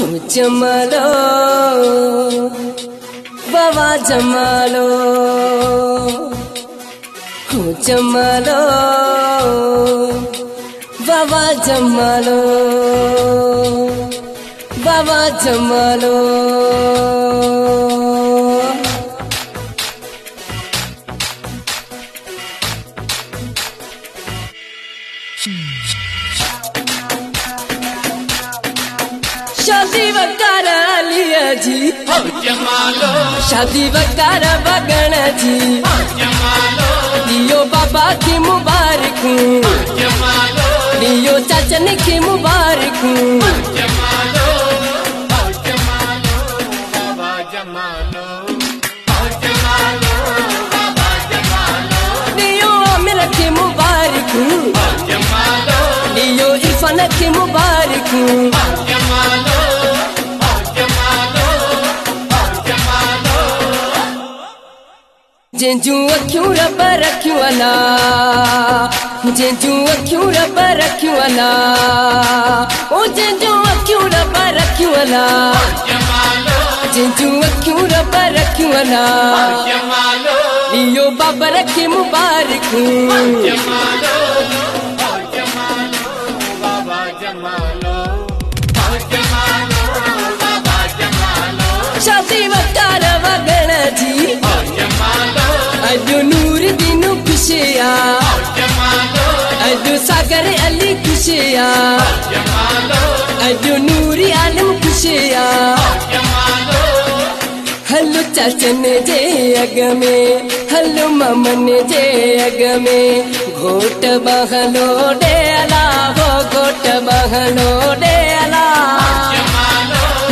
जमालो बाबा जमालो जमालो बाबा जमालो बाबा जमालो शादी वकारा लिया जी जमालो शादी वकारा बगना जी लियो बाबा की मुबारक जमालो लियो चाचन की मुबारक जमालो जमालो बाबा जमालो जमालो बाबा जमालो लियो आमिर की मुबारक जमालो लियो इरफान की मुबारक जमालो जेंजू अखियों रब रखियो अला जेंजू अखियों रब रखियो अला ओ जेंजू अखियों रब रखियो अला जेंजू अखियों रब रखियो अला लियो बाबा रखे मुबारक जमालो जमालो बाबा जमालो जमालो बाबा जमालो शादी वकार वगण जी अजो नूर दीनू खुशिया अजो सागर अली खुशिया अजो नूरी आलम खुशिया हलो चाचन जे अग में हलो ममन जे अग में घोट बहलो डेला हो घोट बहलो डेला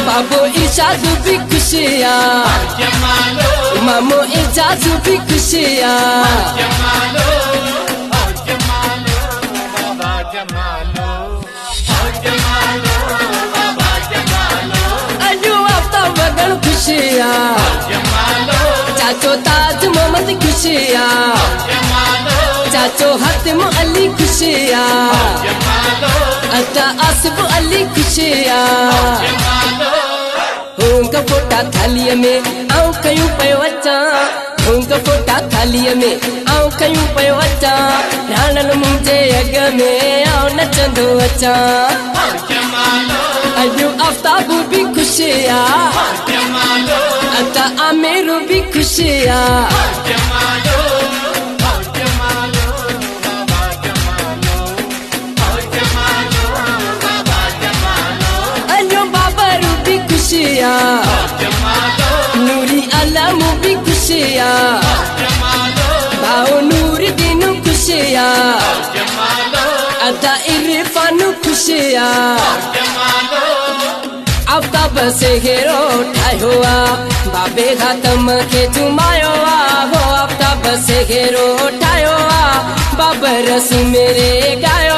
बाबो इजाजू भी खुशिया मामो इजाजू भी खुशिया जमालो बाबा जमालो जमालो बाबा जमालो अजो आफ्ता वगन खुशिया जमालो चाचो ताज मोहम्मद खुशिया जमालो चाचो हतिम अली खुशिया जमालो अता आसिफ अली खुशिया जमालो उनका फोटा थालिया में आऊं कयूं पयो अचा उनका फोटा थालिया में आऊं कयूं पयो अचा राणन मुंहिंजे अग में आऊं नचंदो अचा अजो आफ्ताब भी खुशिया अता आमिर भी खुशिया अजो बाबरू भी खुशिया नूरी आलम भी खुशिया बाओ नूर दीनू खुशिया अदा इरफान खुशिया आफ्ताब से घेरो ठायो बाबे खातम के जुमायो हो आफ्ताब से घेरो ठायो बाबर रसी मेरे गायो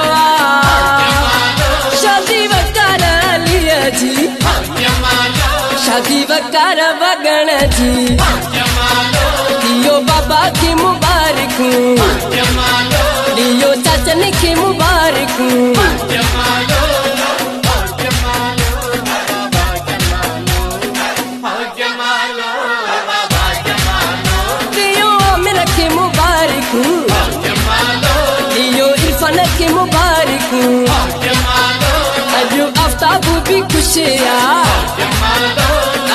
शादी वकार लिया जी शादी वकार बगन जी लियो बाबा की मुबारक लियो चाचन की मुबारक लियो आमिर की मुबारक लियो इरफान की मुबारक अजो आफ्ताब भी खुशिया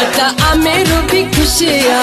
अता आमिर भी खुशिया।